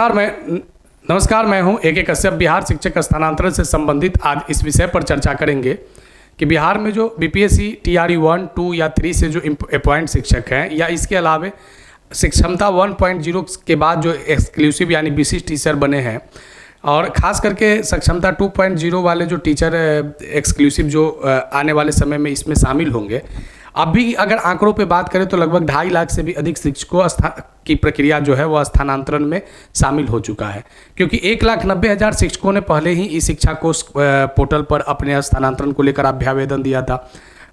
नमस्कार, मैं हूं ए के कश्यप। बिहार शिक्षक स्थानांतरण से संबंधित आज इस विषय पर चर्चा करेंगे कि बिहार में जो बीपीएससी टीआरई 1, 2 या 3 से जो अपॉइंट शिक्षक हैं या इसके अलावा सक्षमता 1.0 के बाद जो एक्सक्लूसिव यानी विशिष्ट टीचर बने हैं और ख़ास करके सक्षमता 2.0 वाले जो टीचर एक्सक्लूसिव जो आने वाले समय में इसमें शामिल होंगे। अभी अगर आंकड़ों पे बात करें तो लगभग 2.5 लाख से भी अधिक शिक्षकों की प्रक्रिया जो है वह स्थानांतरण में शामिल हो चुका है, क्योंकि 1,90,000 शिक्षकों ने पहले ही ई शिक्षा कोष पोर्टल पर अपने स्थानांतरण को लेकर अभ्यावेदन दिया था।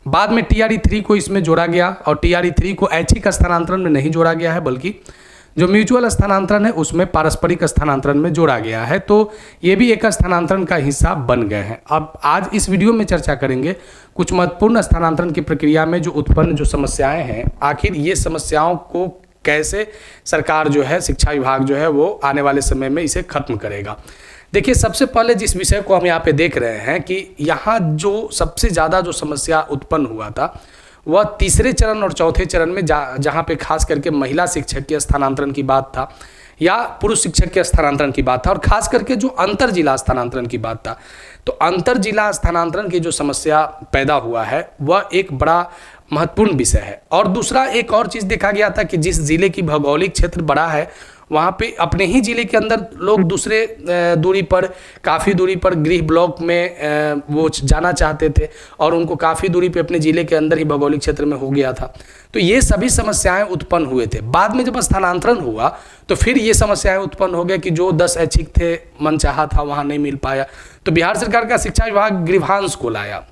बाद में टीआरई 3 को इसमें जोड़ा गया और टीआरई 3 को ऐच्छिक स्थानांतरण में नहीं जोड़ा गया है, बल्कि जो म्यूचुअल स्थानांतरण है उसमें पारस्परिक स्थानांतरण में जोड़ा गया है। तो ये भी एक स्थानांतरण का हिस्सा बन गए हैं। अब आज इस वीडियो में चर्चा करेंगे कुछ महत्वपूर्ण स्थानांतरण की प्रक्रिया में जो उत्पन्न जो समस्याएं हैं, आखिर ये समस्याओं को कैसे सरकार जो है, शिक्षा विभाग जो है वो आने वाले समय में इसे खत्म करेगा। देखिए, सबसे पहले जिस विषय को हम यहाँ पे देख रहे हैं कि यहाँ जो सबसे ज़्यादा जो समस्या उत्पन्न हुआ था वह तीसरे चरण और चौथे चरण में जहाँ पे खास करके महिला शिक्षक के स्थानांतरण की बात था या पुरुष शिक्षक के स्थानांतरण की बात था और खास करके जो अंतर जिला स्थानांतरण की बात था। तो अंतर जिला स्थानांतरण की जो समस्या पैदा हुआ है वह एक बड़ा महत्वपूर्ण विषय है। और दूसरा एक और चीज़ देखा गया था कि जिस जिले की भौगोलिक क्षेत्र बड़ा है वहाँ पे अपने ही जिले के अंदर लोग दूसरे दूरी पर, काफ़ी दूरी पर गृह ब्लॉक में वो जाना चाहते थे और उनको काफ़ी दूरी पे अपने जिले के अंदर ही भौगोलिक क्षेत्र में हो गया था। तो ये सभी समस्याएं उत्पन्न हुए थे। बाद में जब स्थानांतरण हुआ तो फिर ये समस्याएं उत्पन्न हो गया कि जो 10 ऐच्छिक थे, मनचाहा था, वहाँ नहीं मिल पाया। तो बिहार सरकार का शिक्षा विभाग गृहांश को लाया।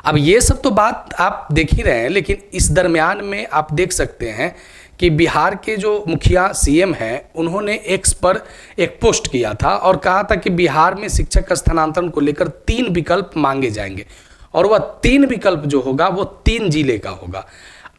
अब ये सब तो बात आप देख ही रहे हैं, लेकिन इस दरमियान में आप देख सकते हैं कि बिहार के जो मुखिया सीएम हैं उन्होंने एक्स पर एक पोस्ट किया था और कहा था कि बिहार में शिक्षक स्थानांतरण को लेकर 3 विकल्प मांगे जाएंगे और वह 3 विकल्प जो होगा वो 3 जिले का होगा।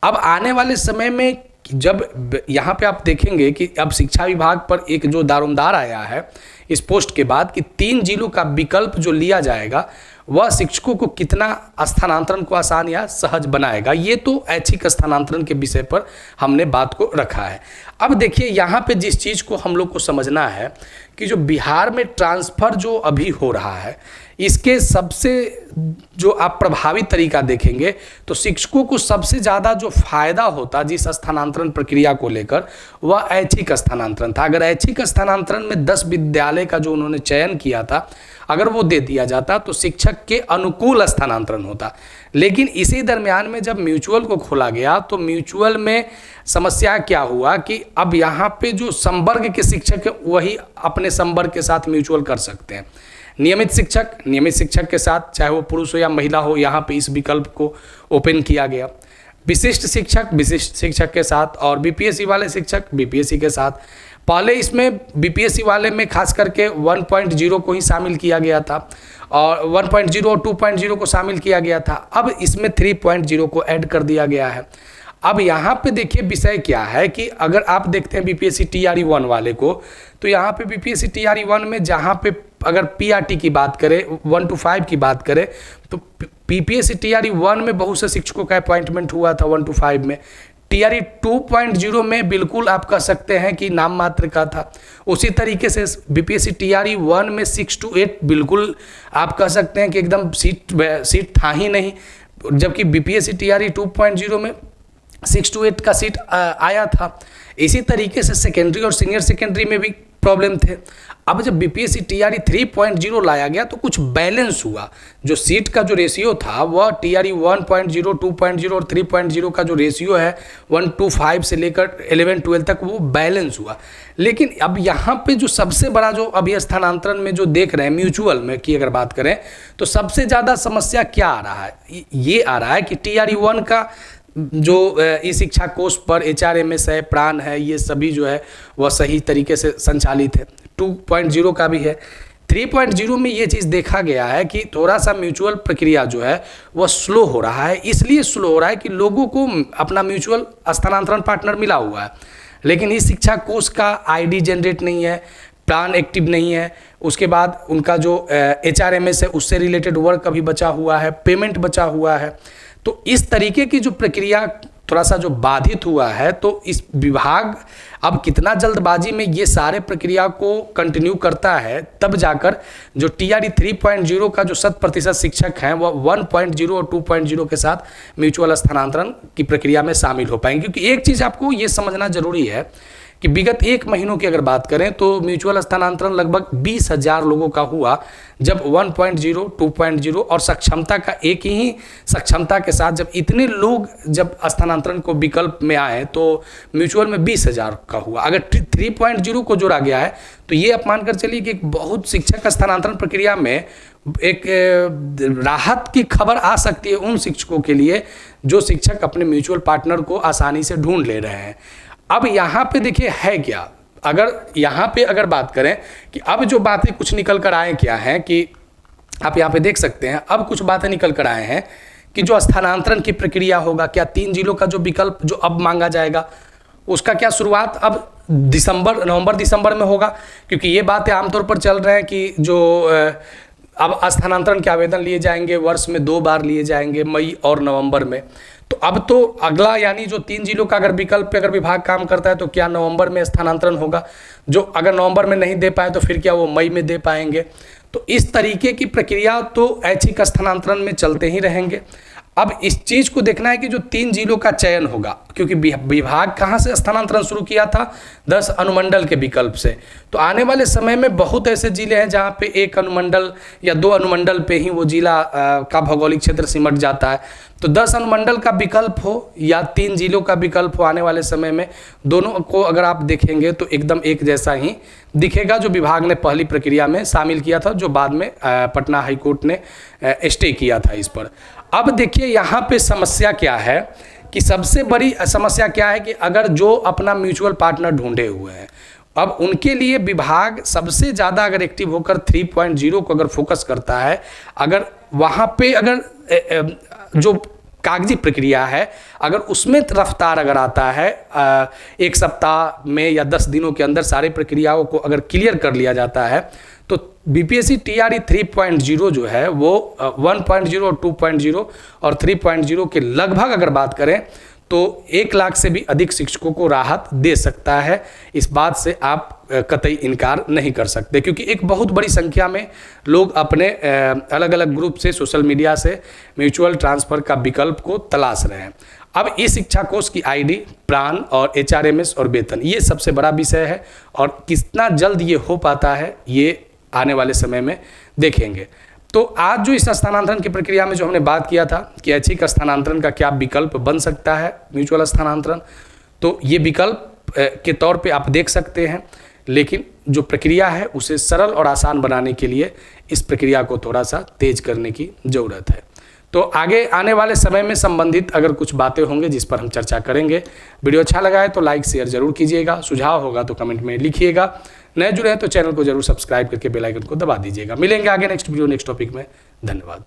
अब आने वाले समय में जब यहाँ पे आप देखेंगे कि अब शिक्षा विभाग पर एक जो दारोमदार आया है इस पोस्ट के बाद कि 3 जिलों का विकल्प जो लिया जाएगा वह शिक्षकों को कितना स्थानांतरण को आसान या सहज बनाएगा। ये तो ऐच्छिक स्थानांतरण के विषय पर हमने बात को रखा है। अब देखिए, यहाँ पे जिस चीज़ को हम लोग को समझना है कि जो बिहार में ट्रांसफ़र जो अभी हो रहा है इसके सबसे जो आप प्रभावी तरीका देखेंगे तो शिक्षकों को सबसे ज़्यादा जो फायदा होता जिस स्थानांतरण प्रक्रिया को लेकर वह ऐच्छिक स्थानांतरण था। अगर ऐच्छिक स्थानांतरण में 10 विद्यालय का जो उन्होंने चयन किया था अगर वो दे दिया जाता तो शिक्षक के अनुकूल स्थानांतरण होता। लेकिन इसी दरमियान में जब म्यूचुअल को खोला गया तो म्यूचुअल में समस्या क्या हुआ कि अब यहाँ पे जो संवर्ग के शिक्षक है वही अपने संवर्ग के साथ म्यूचुअल कर सकते हैं। नियमित शिक्षक के साथ, चाहे वो पुरुष हो या महिला हो, यहाँ पे इस विकल्प को ओपन किया गया। विशिष्ट शिक्षक के साथ और बीपीएससी वाले शिक्षक बीपीएससी के साथ। पहले इसमें बीपीएससी वाले में खास करके 1.0 को ही शामिल किया गया था और 1.0 और 2.0 को शामिल किया गया था। अब इसमें 3.0 को ऐड कर दिया गया है। अब यहाँ पे देखिए विषय क्या है कि अगर आप देखते हैं बीपीएससी टीआरई 1 वाले को तो यहाँ पे बीपीएससी टीआरई 1 में जहाँ पे अगर पीआरटी की बात करें 1 to 5 की बात करें तो बीपीएससी टीआरई 1 में बहुत से शिक्षकों का अपॉइंटमेंट हुआ था 1 to 5 में। टीआरई 2.0 में बिल्कुल आप कह सकते हैं कि नाम मात्र का था। उसी तरीके से बीपीएससी टीआरई 1 में 6 to 8 बिल्कुल आप कह सकते हैं कि एकदम सीट था ही नहीं, जबकि बीपीएससी टीआरई 2.0 में 6 to 8 का सीट आया था। इसी तरीके से सेकेंडरी और सीनियर सेकेंडरी में भी प्रॉब्लम थे। अब जब बीपीएससी टीआरई 3.0 लाया गया तो कुछ बैलेंस हुआ। जो सीट का जो रेशियो था वह टीआरई 1.0, 2.0 और 3.0 का जो रेशियो है 1 to 5 से लेकर 11, 12 तक वो बैलेंस हुआ। लेकिन अब यहाँ पे जो सबसे बड़ा जो अभी स्थानांतरण में जो देख रहे हैं म्यूचुअल में की अगर बात करें तो सबसे ज़्यादा समस्या क्या आ रहा है, ये आ रहा है कि टीआरई 1 का जो ई शिक्षा कोष पर एचआरएमएस है, प्राण है, ये सभी जो है वह सही तरीके से संचालित है। 2.0 का भी है। 3.0 में ये चीज़ देखा गया है कि थोड़ा सा म्यूचुअल प्रक्रिया जो है वह स्लो हो रहा है। इसलिए स्लो हो रहा है कि लोगों को अपना म्यूचुअल स्थानांतरण पार्टनर मिला हुआ है, लेकिन इस शिक्षा कोष का आईडी जनरेट नहीं है, प्लान एक्टिव नहीं है, उसके बाद उनका जो एचआरएमएस है उससे रिलेटेड वर्क अभी बचा हुआ है, पेमेंट बचा हुआ है। तो इस तरीके की जो प्रक्रिया थोड़ा सा जो बाधित हुआ है, तो इस विभाग अब कितना जल्दबाजी में ये सारे प्रक्रिया को कंटिन्यू करता है, तब जाकर जो TRE 3.0 का जो 100% शिक्षक हैं वह 1.0 और 2.0 के साथ म्यूचुअल स्थानांतरण की प्रक्रिया में शामिल हो पाएंगे। क्योंकि एक चीज़ आपको ये समझना जरूरी है कि विगत 1 महीनों की अगर बात करें तो म्यूचुअल स्थानांतरण लगभग 20,000 लोगों का हुआ, जब 1.0, 2.0 और सक्षमता का एक ही सक्षमता के साथ जब इतने लोग जब स्थानांतरण को विकल्प में आए तो म्यूचुअल में 20,000 का हुआ। अगर 3.0 को जोड़ा गया है तो ये आप मानकर चलिए कि बहुत शिक्षक स्थानांतरण प्रक्रिया में एक राहत की खबर आ सकती है उन शिक्षकों के लिए जो शिक्षक अपने म्यूचुअल पार्टनर को आसानी से ढूंढ ले रहे हैं। अब यहाँ पे देखिए है क्या, अगर यहाँ पे अगर बात करें कि अब जो बातें कुछ निकल कर आए क्या हैं कि आप यहाँ पे देख सकते हैं, अब कुछ बातें निकल कर आए हैं कि जो स्थानांतरण की प्रक्रिया होगा, क्या 3 जिलों का जो विकल्प जो अब मांगा जाएगा उसका क्या शुरुआत अब नवंबर दिसंबर में होगा। क्योंकि ये बातें आमतौर पर चल रहे हैं कि जो अब स्थानांतरण के आवेदन लिए जाएंगे वर्ष में 2 बार लिए जाएंगे, मई और नवंबर में। तो अब तो अगला यानी जो 3 जिलों का अगर विकल्प पे अगर विभाग काम करता है तो क्या नवंबर में स्थानांतरण होगा, जो अगर नवंबर में नहीं दे पाए तो फिर क्या वो मई में दे पाएंगे। तो इस तरीके की प्रक्रिया तो ऐच्छिक स्थानांतरण में चलते ही रहेंगे। अब इस चीज़ को देखना है कि जो 3 जिलों का चयन होगा, क्योंकि विभाग कहाँ से स्थानांतरण शुरू किया था, 10 अनुमंडल के विकल्प से। तो आने वाले समय में बहुत ऐसे जिले हैं जहाँ पे 1 अनुमंडल या 2 अनुमंडल पे ही वो जिला का भौगोलिक क्षेत्र सिमट जाता है। तो 10 अनुमंडल का विकल्प हो या 3 जिलों का विकल्प हो, आने वाले समय में दोनों को अगर आप देखेंगे तो एकदम एक जैसा ही दिखेगा, जो विभाग ने पहली प्रक्रिया में शामिल किया था, जो बाद में पटना हाईकोर्ट ने स्टे किया था इस पर। अब देखिए यहाँ पे समस्या क्या है कि सबसे बड़ी समस्या क्या है कि अगर जो अपना म्यूचुअल पार्टनर ढूंढे हुए हैं, अब उनके लिए विभाग सबसे ज़्यादा अगर एक्टिव होकर 3.0 को अगर फोकस करता है, अगर वहाँ पे अगर जो कागजी प्रक्रिया है अगर उसमें रफ्तार अगर आता है, 1 सप्ताह में या 10 दिनों के अंदर सारी प्रक्रियाओं को अगर क्लियर कर लिया जाता है, तो BPSC TRE 3.0 जो है वो 1.0 और 2.0 और 3.0 के लगभग अगर बात करें तो 1 लाख से भी अधिक शिक्षकों को राहत दे सकता है। इस बात से आप कतई इनकार नहीं कर सकते, क्योंकि एक बहुत बड़ी संख्या में लोग अपने अलग अलग ग्रुप से, सोशल मीडिया से म्यूचुअल ट्रांसफ़र का विकल्प को तलाश रहे हैं। अब ई शिक्षा कोष की ID, प्राण और HRMS और वेतन, ये सबसे बड़ा विषय है और कितना जल्द ये हो पाता है ये आने वाले समय में देखेंगे। तो आज जो इस स्थानांतरण की प्रक्रिया में जो हमने बात किया था कि ऐच्छिक स्थानांतरण का क्या विकल्प बन सकता है म्यूचुअल स्थानांतरण, तो ये विकल्प के तौर पे आप देख सकते हैं, लेकिन जो प्रक्रिया है उसे सरल और आसान बनाने के लिए इस प्रक्रिया को थोड़ा सा तेज करने की ज़रूरत है। तो आगे आने वाले समय में संबंधित अगर कुछ बातें होंगे जिस पर हम चर्चा करेंगे। वीडियो अच्छा लगा है तो लाइक शेयर जरूर कीजिएगा, सुझाव होगा तो कमेंट में लिखिएगा। नए जुड़े हैं तो चैनल को जरूर सब्सक्राइब करके बेल आइकन को दबा दीजिएगा। मिलेंगे आगे नेक्स्ट वीडियो नेक्स्ट टॉपिक में। धन्यवाद।